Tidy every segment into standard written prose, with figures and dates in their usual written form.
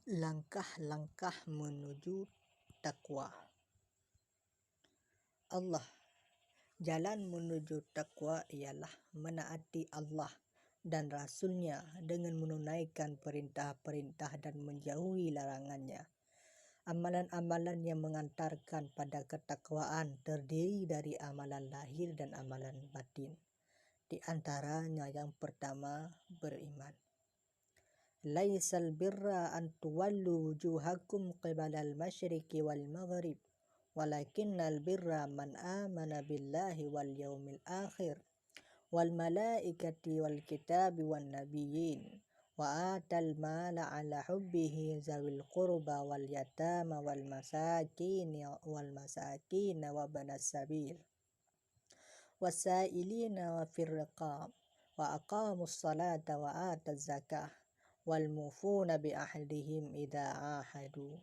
Langkah-langkah menuju takwa. Allah, jalan menuju takwa ialah menaati Allah dan Rasul-Nya dengan menunaikan perintah-perintah dan menjauhi larangannya. Amalan-amalan yang mengantarkan pada ketakwaan terdiri dari amalan lahir dan amalan batin. Di antaranya yang pertama, beriman. Laisal birra an tuwallu wujuhakum qibalal masyriqi wal maghrib, walakinnal birra man amana billahi wal yaumil akhir wal malaikati wal kitabi wan nabiyyin wa atal mala ala hubbihi zawil qurba wal yatama wal masakin wa banas sabil wasailina wa fir riqab wa aqamus salata wa ataz zakah wal mufuna bi ahdihim idza ahadu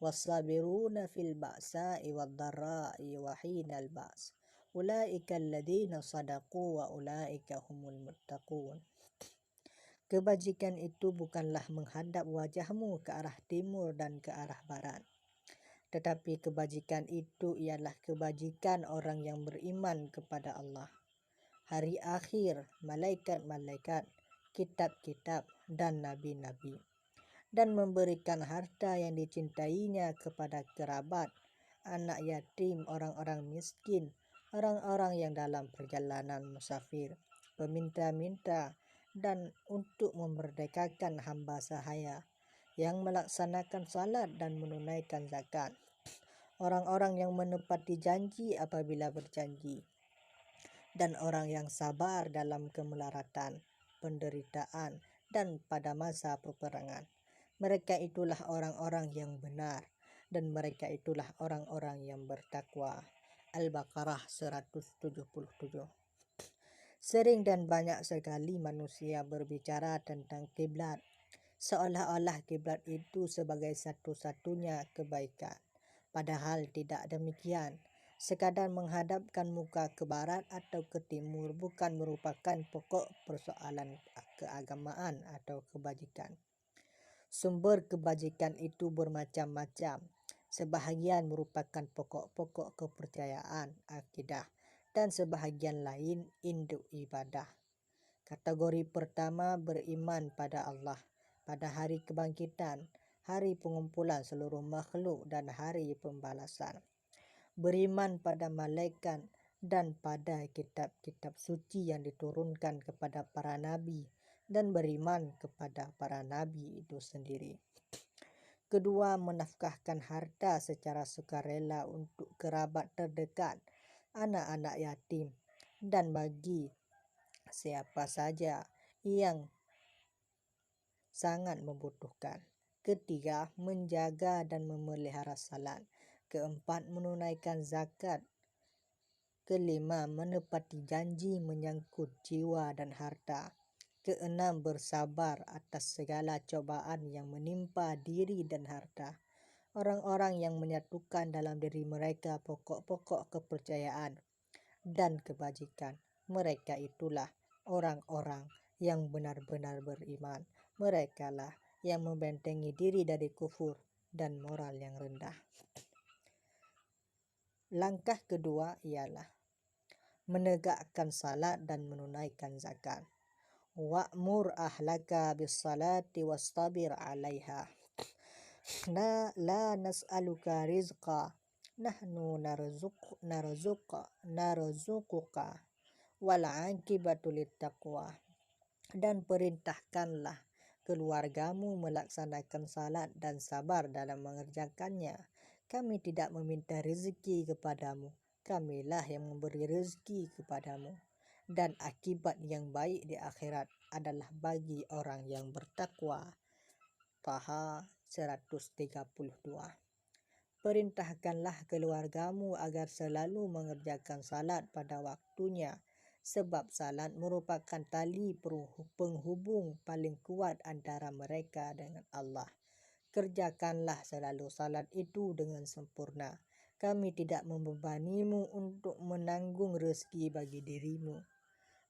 wasabiruna fil ba'sa'i wad dharra'i wa hinal ba's ulaika alladziina sadaqu wa ulaika humul muttaqun. Kebajikan itu bukanlah menghadap wajahmu ke arah timur dan ke arah barat, tetapi kebajikan itu ialah kebajikan orang yang beriman kepada Allah, hari akhir, malaikat-malaikat, kitab-kitab, dan nabi-nabi, dan memberikan harta yang dicintainya kepada kerabat, anak yatim, orang-orang miskin, orang-orang yang dalam perjalanan musafir, peminta-minta, dan untuk memerdekakan hamba sahaya, yang melaksanakan salat dan menunaikan zakat, orang-orang yang menepati janji apabila berjanji, dan orang yang sabar dalam kemelaratan, penderitaan, dan pada masa peperangan. Mereka itulah orang-orang yang benar, dan mereka itulah orang-orang yang bertakwa. Al-Baqarah 177. Sering dan banyak sekali manusia berbicara tentang kiblat, seolah-olah kiblat itu sebagai satu-satunya kebaikan. Padahal tidak demikian. Sekadar menghadapkan muka ke barat atau ke timur bukan merupakan pokok persoalan keagamaan atau kebajikan. Sumber kebajikan itu bermacam-macam. Sebahagian merupakan pokok-pokok kepercayaan, akidah, dan sebahagian lain induk ibadah. Kategori pertama, beriman pada Allah, pada hari kebangkitan, hari pengumpulan seluruh makhluk, dan hari pembalasan. Beriman pada malaikat dan pada kitab-kitab suci yang diturunkan kepada para nabi, dan beriman kepada para nabi itu sendiri. Kedua, menafkahkan harta secara sukarela untuk kerabat terdekat, anak-anak yatim, dan bagi siapa saja yang sangat membutuhkan. Ketiga, menjaga dan memelihara salat. Keempat, menunaikan zakat. Kelima, menepati janji menyangkut jiwa dan harta. Keenam, bersabar atas segala cobaan yang menimpa diri dan harta. Orang-orang yang menyatukan dalam diri mereka pokok-pokok kepercayaan dan kebajikan, mereka itulah orang-orang yang benar-benar beriman. Merekalah yang membentengi diri dari kufur dan moral yang rendah. Langkah kedua ialah menegakkan salat dan menunaikan zakat. Wa'mur ahlaka bis-salati wastabir 'alaiha. La nas'aluka rizqa, nahnu narzuquka wal 'aqibatu littaqwa. Dan perintahkanlah keluargamu melaksanakan salat dan sabar dalam mengerjakannya. Kami tidak meminta rezeki kepadamu, kamilah yang memberi rezeki kepadamu. Dan akibat yang baik di akhirat adalah bagi orang yang bertakwa. Taha 132. Perintahkanlah keluargamu agar selalu mengerjakan salat pada waktunya, sebab salat merupakan tali penghubung paling kuat antara mereka dengan Allah. Kerjakanlah selalu salat itu dengan sempurna. Kami tidak membebanimu untuk menanggung rezeki bagi dirimu.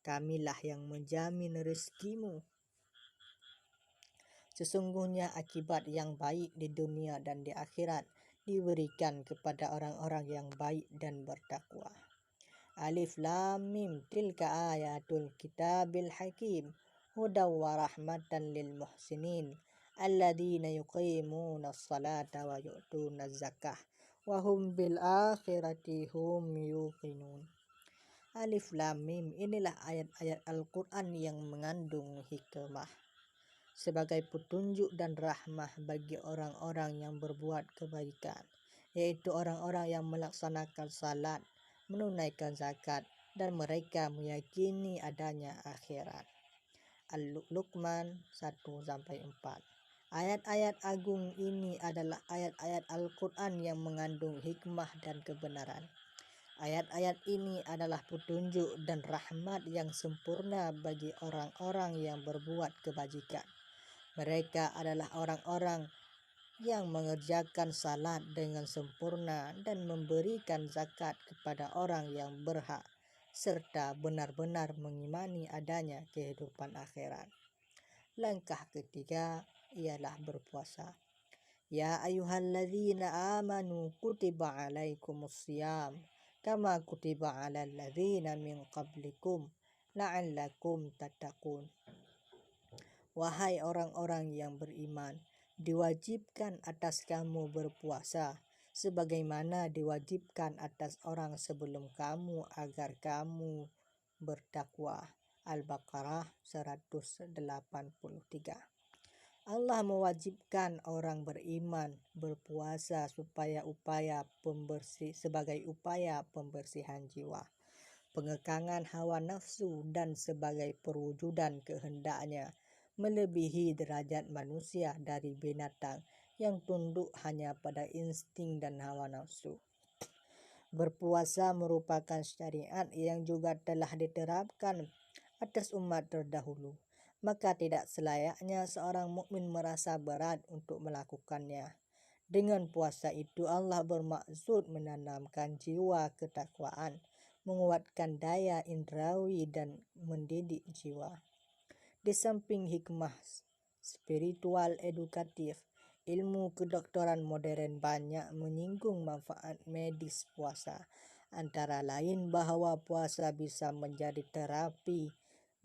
Kamilah yang menjamin rezekimu. Sesungguhnya akibat yang baik di dunia dan di akhirat diberikan kepada orang-orang yang baik dan bertakwa. Alif Lam Mim tilka ayatul kitabil hakim hudaw wa rahmatan lil muhsinin alladzina yuqimuna as-salata wa yu'tuna az-zakah wa hum bil akhirati hum yuqinun. Alif Lam Mim, inilah ayat-ayat Al-Quran yang mengandung hikmah sebagai petunjuk dan rahmah bagi orang-orang yang berbuat kebaikan, yaitu orang-orang yang melaksanakan salat, menunaikan zakat, dan mereka meyakini adanya akhirat. Al-Luqman 1-4. Ayat-ayat agung ini adalah ayat-ayat Al-Quran yang mengandung hikmah dan kebenaran. Ayat-ayat ini adalah petunjuk dan rahmat yang sempurna bagi orang-orang yang berbuat kebajikan. Mereka adalah orang-orang yang mengerjakan salat dengan sempurna dan memberikan zakat kepada orang yang berhak, serta benar-benar mengimani adanya kehidupan akhirat. Langkah ketiga ialah berpuasa. Ya ayyuhalladzina amanu kutiba alaikumusiyam kama kutiba alal ladzina min qablikum la'allakum tattaqun. Wahai orang-orang yang beriman, diwajibkan atas kamu berpuasa sebagaimana diwajibkan atas orang sebelum kamu agar kamu bertakwa. Al-Baqarah 183. Allah mewajibkan orang beriman berpuasa sebagai upaya pembersihan jiwa, pengekangan hawa nafsu, dan sebagai perwujudan kehendaknya melebihi derajat manusia dari binatang yang tunduk hanya pada insting dan hawa nafsu. Berpuasa merupakan syariat yang juga telah diterapkan atas umat terdahulu, maka tidak selayaknya seorang mukmin merasa berat untuk melakukannya. Dengan puasa itu Allah bermaksud menanamkan jiwa ketakwaan, menguatkan daya indrawi, dan mendidik jiwa. Di samping hikmah spiritual edukatif, ilmu kedokteran modern banyak menyinggung manfaat medis puasa. Antara lain bahwa puasa bisa menjadi terapi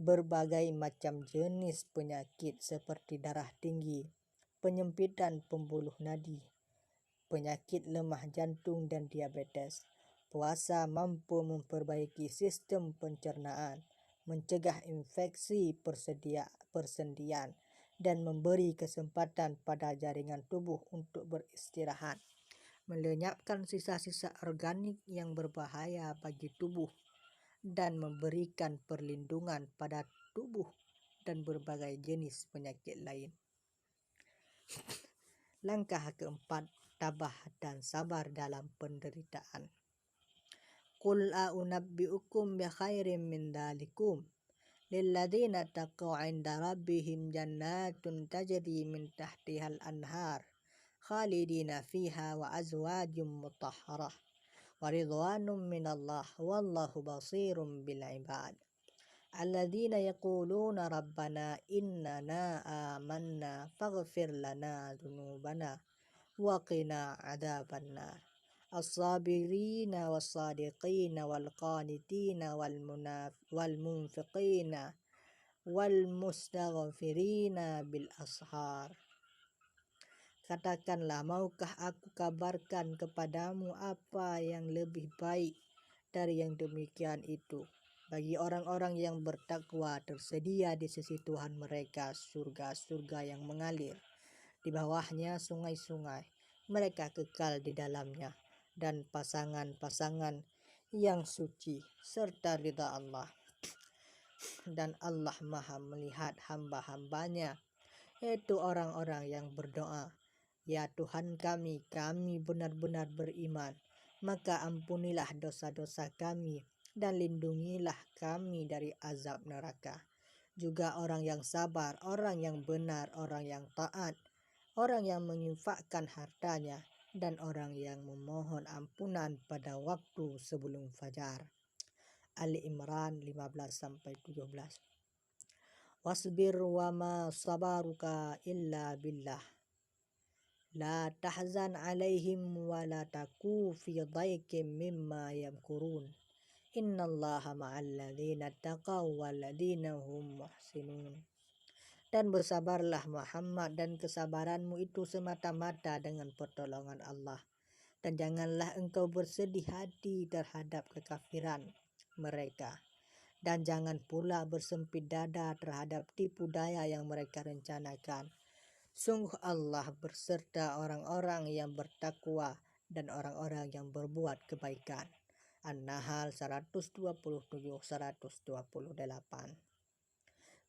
berbagai macam jenis penyakit seperti darah tinggi, penyempitan pembuluh nadi, penyakit lemah jantung, dan diabetes. Puasa mampu memperbaiki sistem pencernaan, mencegah infeksi persendian, dan memberi kesempatan pada jaringan tubuh untuk beristirahat, melenyapkan sisa-sisa organik yang berbahaya bagi tubuh, dan memberikan perlindungan pada tubuh dan berbagai jenis penyakit lain. Langkah keempat, tabah dan sabar dalam penderitaan. Qul a'unabbi'ukum bi khairin min dhalikum lilladzina taqaw 'inda rabbihim jannatun tajri min tahtihal anhar khalidina fiha wa azwajum mutahharah wa ridwanum minallah wallahu basirum bil ibad. Alladzina yaquluna rabbana innana amanna faghfir lana dhunubana wa qina adzabannar. As-sabirina was-sadiqina wal-qanitina wal-munfiqina wal-mustaghfirina bil-ashar. Katakanlah, maukah aku kabarkan kepadamu apa yang lebih baik dari yang demikian itu? Bagi orang-orang yang bertakwa tersedia di sisi Tuhan mereka surga-surga yang mengalir di bawahnya sungai-sungai. Mereka kekal di dalamnya, dan pasangan-pasangan yang suci serta ridha Allah. Dan Allah Maha melihat hamba-hambanya, yaitu orang-orang yang berdoa, ya Tuhan kami benar-benar beriman, maka ampunilah dosa-dosa kami dan lindungilah kami dari azab neraka. Juga orang yang sabar, orang yang benar, orang yang taat, orang yang menginfakkan hartanya, dan orang yang memohon ampunan pada waktu sebelum fajar. Ali Imran 15-17. wasbir wa ma sabaruka illa billah la tahzan alaihim wa la taku fi dhaikim mimma yamkurun innallaha ma'al ladzina taqaw wal ladzina hum muhsinun. Dan bersabarlah Muhammad, dan kesabaranmu itu semata-mata dengan pertolongan Allah. Dan janganlah engkau bersedih hati terhadap kekafiran mereka. Dan jangan pula bersempit dada terhadap tipu daya yang mereka rencanakan. Sungguh Allah berserta orang-orang yang bertakwa dan orang-orang yang berbuat kebaikan. An-Nahl 127-128.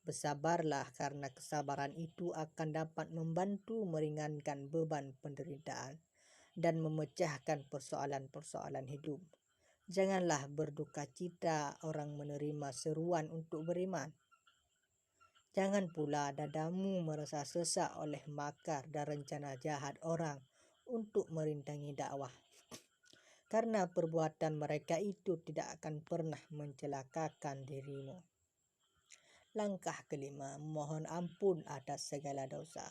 Bersabarlah karena kesabaran itu akan dapat membantu meringankan beban penderitaan dan memecahkan persoalan-persoalan hidup. Janganlah berduka cita orang menerima seruan untuk beriman. Jangan pula dadamu merasa sesak oleh makar dan rencana jahat orang untuk merintangi dakwah. Karena perbuatan mereka itu tidak akan pernah mencelakakan dirimu. Langkah kelima, mohon ampun atas segala dosa.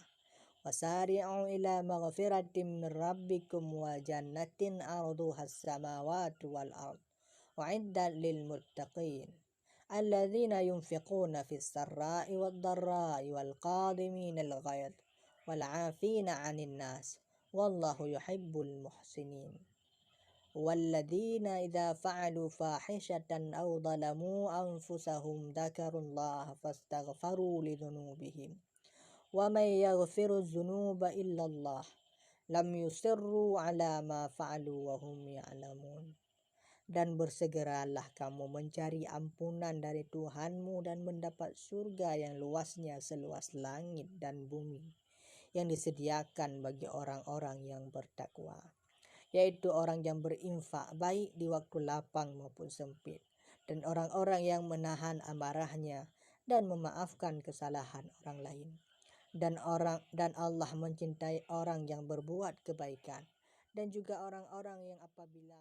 Wasari'u ila maghfiratin min rabbikum wa jannatin arduha as-samawati wal ard wa'iddat lil muttaqin alladzina yunfiquna fis sarra'i wad dharra'i wal qadimina al ghaidh wal 'afina 'anil nas wallahu yuhibbul muhsinin. والذين إذا فعلوا فاحشة أو ظلموا أنفسهم ذكروا الله فاستغفروا لذنوبهم ومن يغفر الذنوب إلا الله لم يصروا على ما فعلوا وهم يعلمون. Dan bersegeralah kamu mencari ampunan dari Tuhanmu dan mendapat surga yang luasnya seluas langit dan bumi yang disediakan bagi orang-orang yang bertakwa, yaitu orang yang berinfak baik di waktu lapang maupun sempit, dan orang-orang yang menahan amarahnya dan memaafkan kesalahan orang lain. Dan Allah mencintai orang yang berbuat kebaikan dan juga orang-orang yang apabila